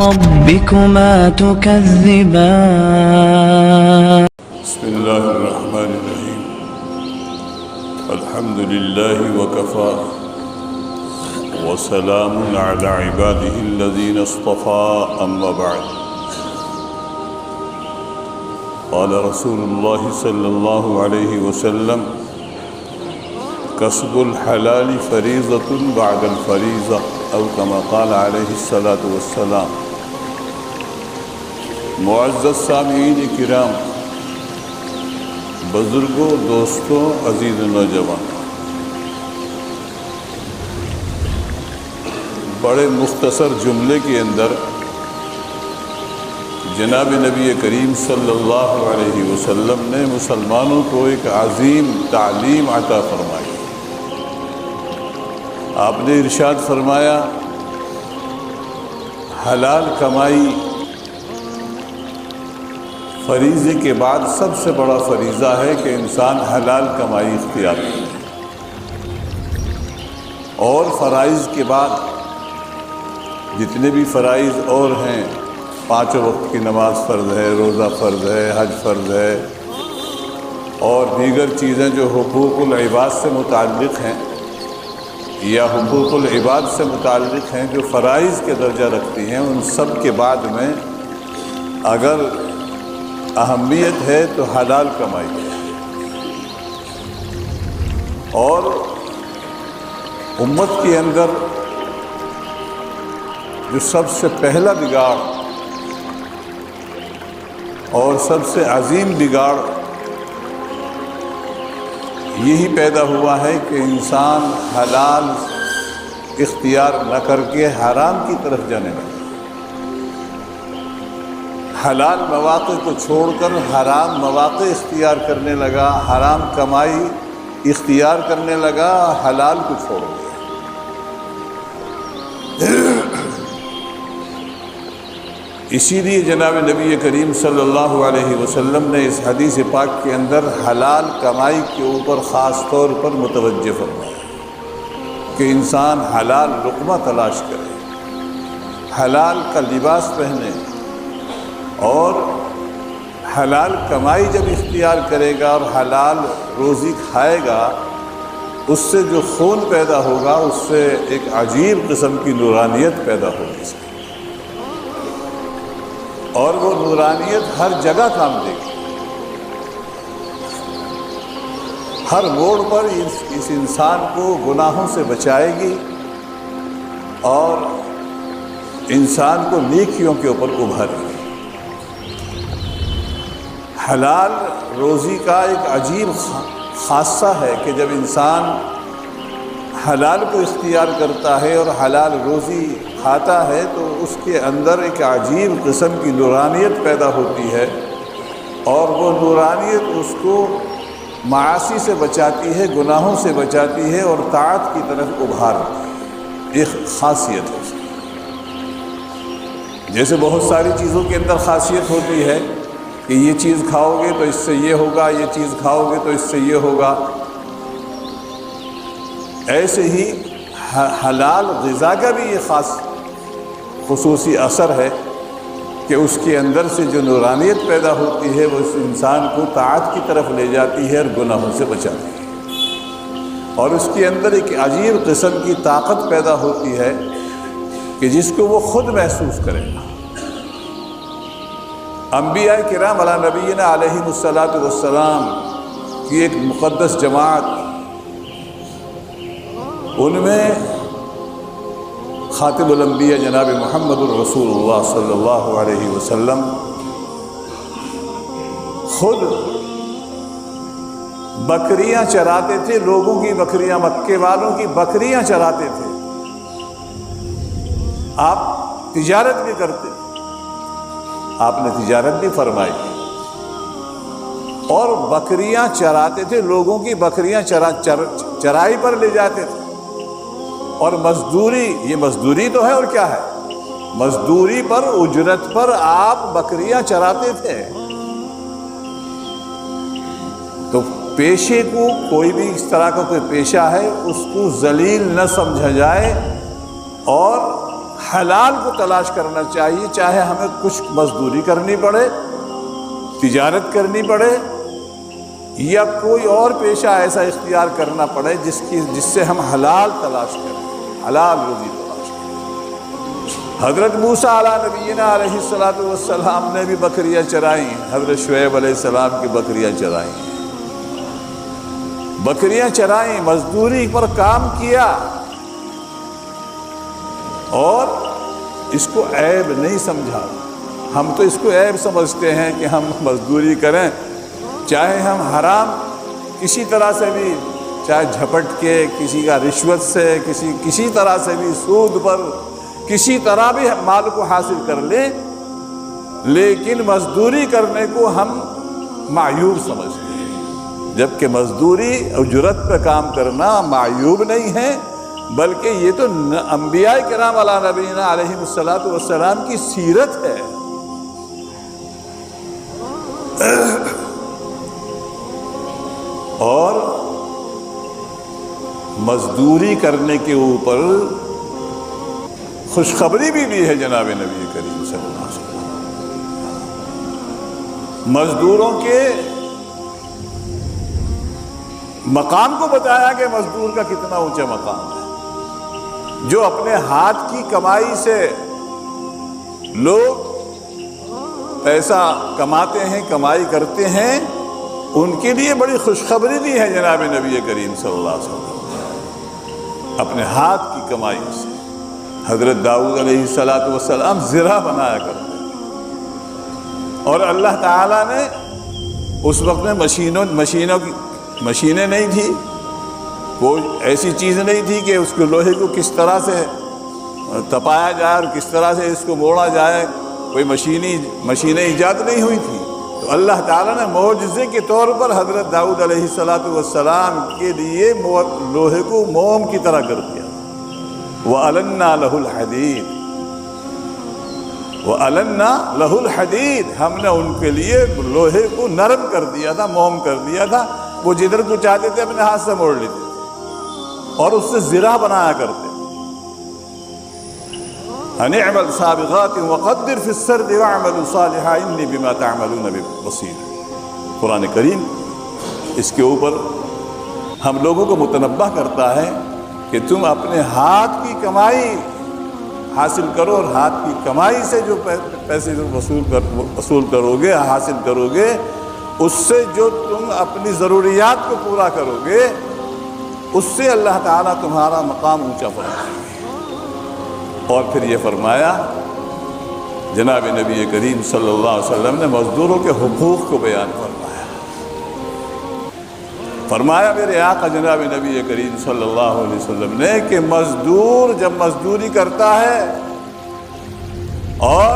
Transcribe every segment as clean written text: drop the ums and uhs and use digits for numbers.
ربكما تكذبان بسم الله الرحمن الرحيم الحمد لله وكفى وسلام على عباده الذين اصطفى أما بعد قال رسول الله صلى الله عليه وسلم كسب الحلال فريضة بعد الفريضة أو كما قال عليه الصلاة والسلام. معزز سامعین کرام، بزرگوں، دوستوں، عزیز نوجوان، بڑے مختصر جملے کے اندر جناب نبی کریم صلی اللہ علیہ وسلم نے مسلمانوں کو ایک عظیم تعلیم عطا فرمائی. آپ نے ارشاد فرمایا، حلال کمائی فریضے کے بعد سب سے بڑا فریضہ ہے کہ انسان حلال کمائی اختیار کرے، اور فرائض کے بعد جتنے بھی فرائض اور ہیں، 5 وقت کی نماز فرض ہے، روزہ فرض ہے، حج فرض ہے، اور دیگر چیزیں جو حقوق العباد سے متعلق ہیں یا حقوق العباد سے متعلق ہیں جو فرائض کے درجہ رکھتی ہیں، ان سب کے بعد میں اگر اہمیت ہے تو حلال کمائی ہے. اور امت کے اندر جو سب سے پہلا بگاڑ اور سب سے عظیم بگاڑ یہی پیدا ہوا ہے کہ انسان حلال اختیار نہ کر کے حرام کی طرف جانے لگا، حلال مواقع کو چھوڑ کر حرام مواقع اختیار کرنے لگا، حرام کمائی اختیار کرنے لگا، حلال کو چھوڑ دیا. اسی لیے جناب نبی کریم صلی اللہ علیہ وسلم نے اس حدیث پاک کے اندر حلال کمائی کے اوپر خاص طور پر متوجہ فرمایا کہ انسان حلال لقمہ تلاش کرے، حلال کا لباس پہنے، اور حلال کمائی جب اختیار کرے گا اور حلال روزی کھائے گا، اس سے جو خون پیدا ہوگا اس سے ایک عجیب قسم کی نورانیت پیدا ہوگی، اور وہ نورانیت ہر جگہ کام دے گی. ہر موڑ پر اس انسان کو گناہوں سے بچائے گی اور انسان کو نیکیوں کے اوپر ابھارے گی. حلال روزی کا ایک عجیب خاصہ ہے کہ جب انسان حلال کو اختیار کرتا ہے اور حلال روزی کھاتا ہے تو اس کے اندر ایک عجیب قسم کی نورانیت پیدا ہوتی ہے، اور وہ نورانیت اس کو معاصی سے بچاتی ہے، گناہوں سے بچاتی ہے اور طاعت کی طرف ابھارتی ہے. ایک خاصیت ہے اس کی. جیسے بہت ساری چیزوں کے اندر خاصیت ہوتی ہے کہ یہ چیز کھاؤ گے تو اس سے یہ ہوگا، یہ چیز کھاؤ گے تو اس سے یہ ہوگا، ایسے ہی حلال غذا کا بھی یہ خاص خصوصی اثر ہے کہ اس کے اندر سے جو نورانیت پیدا ہوتی ہے وہ اس انسان کو طاعت کی طرف لے جاتی ہے اور گناہوں سے بچاتی ہے، اور اس کے اندر ایک عجیب قسم کی طاقت پیدا ہوتی ہے کہ جس کو وہ خود محسوس کرے گا. انبیاء کرام علی نبینا علیہ الصلاۃ والسلام کی ایک مقدس جماعت، ان میں خاتم الانبیاء جناب محمد الرسول اللہ صلی اللہ علیہ وسلم خود بکریاں چراتے تھے، لوگوں کی بکریاں، مکے والوں کی بکریاں چراتے تھے. آپ تجارت بھی کرتے، آپ نے تجارت بھی فرمائی، اور بکریاں چراتے تھے، لوگوں کی بکریاں چرائی پر لے جاتے تھے. اور مزدوری، یہ مزدوری تو ہے اور کیا ہے، مزدوری پر، اجرت پر آپ بکریاں چراتے تھے. تو پیشے کو، کوئی بھی اس طرح کا کوئی پیشہ ہے اس کو ذلیل نہ سمجھا جائے اور حلال کو تلاش کرنا چاہیے، چاہے ہمیں کچھ مزدوری کرنی پڑے، تجارت کرنی پڑے، یا کوئی اور پیشہ ایسا اختیار کرنا پڑے جس سے ہم حلال تلاش کریں، حلال روزی تلاش کریں۔ حضرت موسیٰ علیہ نبینا علیہ السلام نے بھی بکریاں چرائیں، حضرت شعیب علیہ السلام کی بکریاں چرائیں، بکریاں چرائیں، مزدوری پر کام کیا، اور اس کو عیب نہیں سمجھا۔ ہم تو اس کو عیب سمجھتے ہیں کہ ہم مزدوری کریں، چاہے ہم حرام کسی طرح سے بھی، چاہے جھپٹ کے، کسی کا رشوت سے، کسی طرح سے بھی، سود پر کسی طرح بھی مال کو حاصل کر لیں، لیکن مزدوری کرنے کو ہم معیوب سمجھتے ہیں، جبکہ مزدوری اجرت پہ کام کرنا معیوب نہیں ہے، بلکہ یہ تو انبیاء کرام علیہ نبینا علیہ السلام کی سیرت ہے۔ اور مزدوری کرنے کے اوپر خوشخبری بھی ہے جناب نبی کریم صلی اللہ علیہ وسلم۔ مزدوروں کے مقام کو بتایا کہ مزدور کا کتنا اونچا مقام ہے۔ جو اپنے ہاتھ کی کمائی سے لوگ پیسہ کماتے ہیں، کمائی کرتے ہیں، ان کے لیے بڑی خوشخبری دی ہے جناب نبی کریم صلی اللہ علیہ وسلم۔ اپنے ہاتھ کی کمائی سے حضرت داؤد علیہ السلام زرہ بنایا کرتے تھے، اور اللہ تعالیٰ نے اس وقت میں مشینیں نہیں تھی، کوئی ایسی چیز نہیں تھی کہ اس کو لوہے کو کس طرح سے تپایا جائے اور کس طرح سے اس کو موڑا جائے، کوئی مشینیں ایجاد نہیں ہوئی تھی۔ تو اللہ تعالیٰ نے معجزے کے طور پر حضرت داؤد علیہ السلام کے لیے لوہے کو موم کی طرح کر دیا۔ وَأَلَنَّا لَهُ الْحَدِيدِ، وَأَلَنَّا لَهُ الْحَدِيدِ، ہم نے ان کے لیے لوہے کو نرم کر دیا تھا، موم کر دیا تھا، وہ جدھر کو چاہتے تھے اپنے ہاتھ سے موڑ لیتے تھے اور اس سے زرہ بنایا کرتے۔ أَنِ اعْمَلْ سَابِغَاتٍ وَقَدِّرْ فِي السَّرْدِ وَاعْمَلُوا صَالِحًا إِنِّي بِمَا تَعْمَلُونَ بَصِيرٌ۔ قرآن کریم اس کے اوپر ہم لوگوں کو متنبہ کرتا ہے کہ تم اپنے ہاتھ کی کمائی حاصل کرو، اور ہاتھ کی کمائی سے جو پیسے وصول کرو گے، حاصل کرو گے، اس سے جو تم اپنی ضروریات کو پورا کرو گے، اس سے اللہ تعالیٰ تمہارا مقام اونچا فرمائے گا۔ اور پھر یہ فرمایا جناب نبی کریم صلی اللہ علیہ وسلم نے مزدوروں کے حقوق کو بیان فرمایا میرے آقا جناب نبی کریم صلی اللہ علیہ وسلم نے کہ مزدور جب مزدوری کرتا ہے اور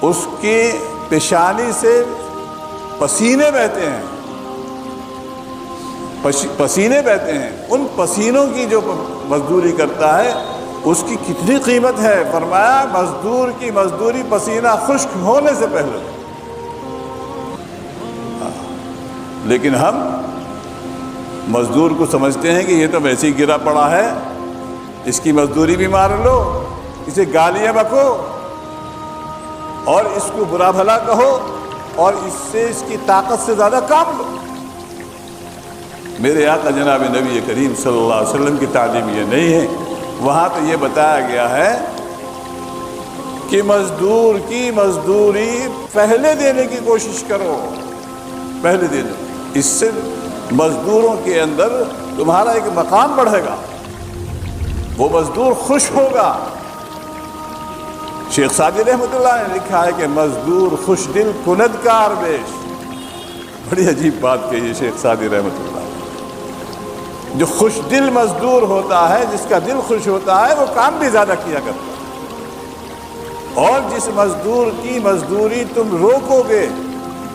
اس کی پیشانی سے پسینے بہتے ہیں، ان پسینوں کی جو مزدوری کرتا ہے اس کی کتنی قیمت ہے؟ فرمایا مزدور کی مزدوری پسینہ خشک ہونے سے پہلے۔ لیکن ہم مزدور کو سمجھتے ہیں کہ یہ تو ویسے ہی گرا پڑا ہے، اس کی مزدوری بھی مار لو، اسے گالیاں بکو اور اس کو برا بھلا کہو اور اس کی طاقت سے زیادہ کام لو۔ میرے آقا جناب نبی کریم صلی اللہ علیہ وسلم کی تعلیم یہ نہیں ہے۔ وہاں تو یہ بتایا گیا ہے کہ مزدور کی مزدوری پہلے دینے کی کوشش کرو، پہلے دینے، اس سے مزدوروں کے اندر تمہارا ایک مقام بڑھے گا، وہ مزدور خوش ہوگا۔ شیخ سعدی رحمۃ اللہ نے لکھا ہے کہ مزدور خوش دل کند کار بیش۔ بڑی عجیب بات کہی ہے شیخ سعدی رحمۃ اللہ۔ جو خوش دل مزدور ہوتا ہے، جس کا دل خوش ہوتا ہے، وہ کام بھی زیادہ کیا کرتا ہے۔ اور جس مزدور کی مزدوری تم روکو گے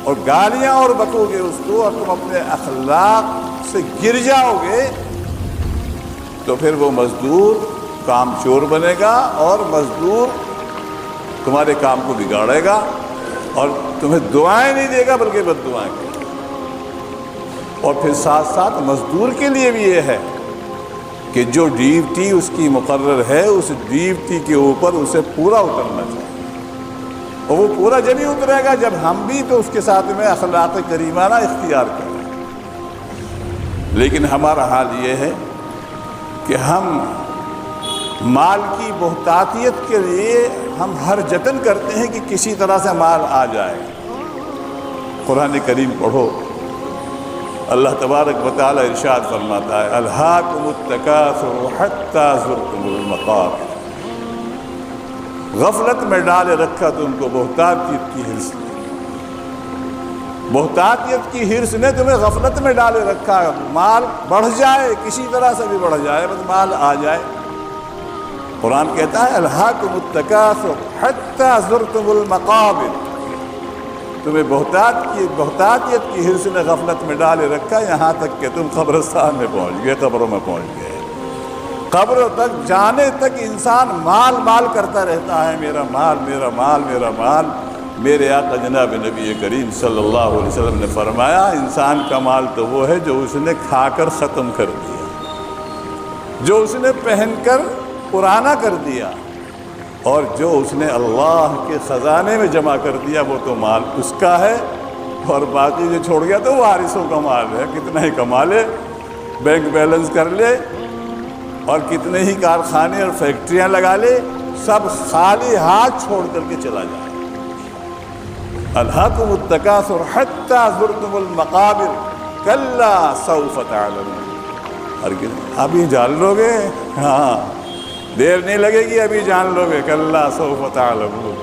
اور گالیاں اور بکو گے اس کو، اور تم اپنے اخلاق سے گر جاؤ گے، تو پھر وہ مزدور کام چور بنے گا اور مزدور تمہارے کام کو بگاڑے گا اور تمہیں دعائیں نہیں دے گا بلکہ بد دعائیں کرے گا۔ اور پھر ساتھ ساتھ مزدور کے لیے بھی یہ ہے کہ جو ڈیوٹی اس کی مقرر ہے اس ڈیوٹی کے اوپر اسے پورا اترنا چاہیے، اور وہ پورا جب ہی اترے گا جب ہم بھی تو اس کے ساتھ میں اخلاق کریمانہ اختیار کریں۔ لیکن ہمارا حال یہ ہے کہ ہم مال کی بہتاتیت کے لیے ہم ہر جتن کرتے ہیں کہ کسی طرح سے مال آ جائے۔ قرآن کریم پڑھو، اللہ تبارک و تعالی ارشاد فرماتا ہے الہاکم التکاثر حتی زرتم المقابر، غفلت میں ڈالے رکھا تم کو بہتاتیت کی حرص نے، بہتاتیت کی حرص نے تمہیں غفلت میں ڈالے رکھا ہے۔ مال بڑھ جائے، کسی طرح سے بھی بڑھ جائے، بس مال آ جائے۔ قرآن کہتا ہے الہاکم التکاثر حتی زرتم المقابر، تمہیں بہتاتیت کی حرص نے غفلت میں ڈالے رکھا یہاں تک کہ تم قبرستان میں پہنچ گئے، قبروں میں پہنچ گئے۔ قبروں تک جانے تک انسان مال مال کرتا رہتا ہے، میرا مال میرا مال میرا مال۔ میرے آقا جناب نبی کریم صلی اللہ علیہ وسلم نے فرمایا انسان کا مال تو وہ ہے جو اس نے کھا کر ختم کر دیا، جو اس نے پہن کر پرانا کر دیا، اور جو اس نے اللہ کے خزانے میں جمع کر دیا وہ تو مال اس کا ہے، اور باقی جو چھوڑ گیا تو وارثوں کا مال ہے۔ کتنا ہی کما لے، بینک بیلنس کر لے، اور کتنے ہی کارخانے اور فیکٹریاں لگا لے، سب خالی ہاتھ چھوڑ کر کے چلا جائے۔ الہاکم التکاثر حتی زرتم المقابر کلا سوف تعلمون، ابھی جان لو گے، ہاں دیر نہیں لگے گی، ابھی جان لو گے، کلا سوف تعلمون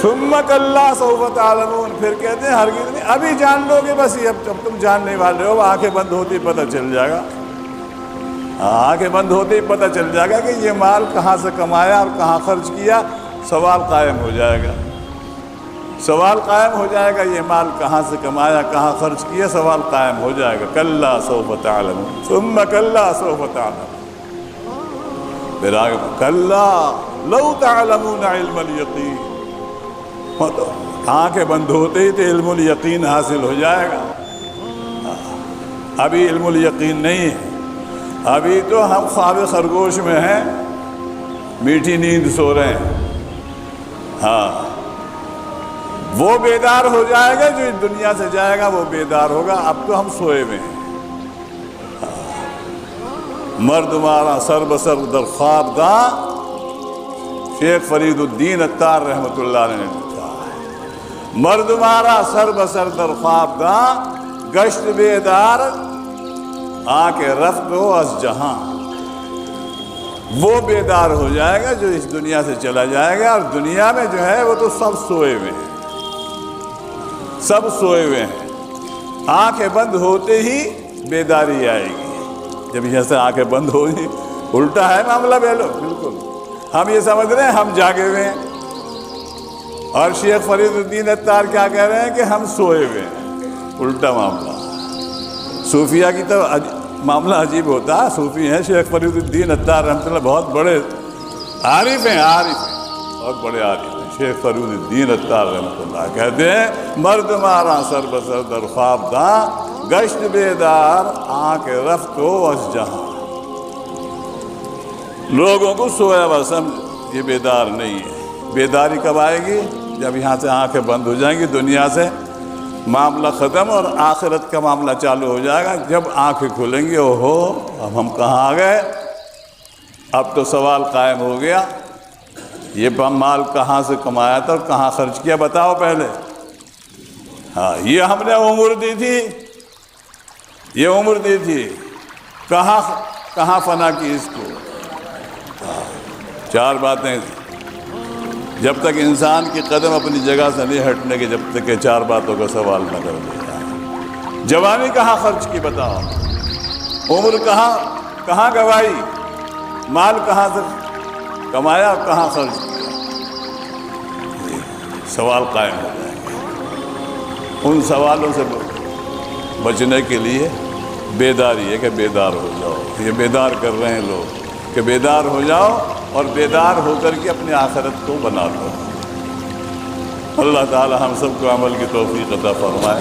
ثم کلا سوف تعلمون، پھر کہتے ہیں ہرگز نہیں، ابھی جان لو گے، بس یہ اب تم جاننے والے ہو، آنکھیں بند ہوتی پتہ چل جائے گا، آنکھیں بند ہوتے ہی پتہ چل جائے گا کہ یہ مال کہاں سے کمایا اور کہاں خرچ کیا۔ سوال قائم ہو جائے گا، سوال قائم ہو جائے گا، یہ مال کہاں سے کمایا، کہاں خرچ کیا، سوال قائم ہو جائے گا۔ کلا سوف تعلمون ثم کلا سوف تعلمون، پھر آگے کلا لو تعلمون علم الیقین، آنکھیں بند ہوتے ہی تو علم الیقین حاصل ہو جائے گا۔ ابھی علم الیقین نہیں ہے، ابھی تو ہم خواب خرگوش میں ہیں، میٹھی نیند سو رہے ہیں۔ ہاں وہ بیدار ہو جائے گا جو اس دنیا سے جائے گا، وہ بیدار ہوگا، اب تو ہم سوئے ہوئے ہیں۔ مرد مارا سر بسر در خواب داں، شیخ فرید الدین عطار رحمۃ اللہ علیہ نے لکھا ہے، مرد مارا سر بسر در خواب داں، گشت بیدار آنکھ رفت ہو از جہاں، وہ بیدار ہو جائے گا جو اس دنیا سے چلا جائے گا، اور دنیا میں جو ہے وہ تو سب سوئے ہوئے ہیں، سب سوئے ہوئے ہیں۔ آنکھیں بند ہوتے ہی بیداری آئے گی، جب یہاں سے آنکھیں بند ہو گی، الٹا ہے معاملہ بیلو، بالکل ہم یہ سمجھ رہے ہیں ہم جاگے ہوئے ہیں، اور شیخ فرید الدین عطار کیا کہہ رہے ہیں کہ ہم سوئے ہوئے ہیں، الٹا معاملہ۔ صوفیہ کی تو معاملہ عجیب ہوتا ہے، صوفی ہیں شیخ فرید الدین عطار رحمۃ اللہ، بہت بڑے عارف ہیں، بہت بڑے عارف ہیں شیخ فرید الدین عطار رحمۃ اللہ، کہتے ہیں مرد مارا سر بسر در خواب داں، گشت بیدار آنکھ رفت ہو از جہاں، لوگوں کو سویا ہوا سمجھ، یہ بیدار نہیں ہے۔ بیداری کب آئے گی؟ جب یہاں سے آنکھیں بند ہو جائیں گی، دنیا سے معاملہ ختم اور آخرت کا معاملہ چالو ہو جائے گا۔ جب آنکھیں کھلیں گی، اوہو اب ہم کہاں آ گئے، اب تو سوال قائم ہو گیا، یہ مال کہاں سے کمایا تھا اور کہاں خرچ کیا، بتاؤ پہلے۔ ہاں یہ ہم نے عمر دی تھی، یہ عمر دی تھی، کہاں فنا کی اس کو۔ چار باتیں، جب تک انسان کی قدم اپنی جگہ سے نہیں ہٹنے کے، جب تک کہ چار باتوں کا سوال نہ کر دیا۔ جوانی کہاں خرچ کی بتاؤ، عمر کہاں گوائی، مال کہاں سے کمایا اور کہاں خرچ کیا، سوال قائم ہو جائے گا۔ ان سوالوں سے بچنے کے لیے بیداری ہے کہ بیدار ہو جاؤ، یہ بیدار کر رہے ہیں لوگ کہ بیدار ہو جاؤ، اور بیدار ہو کر کے اپنی آخرت کو بنا دو۔ اللہ تعالی ہم سب کو عمل کی توفیق عطا فرمائے۔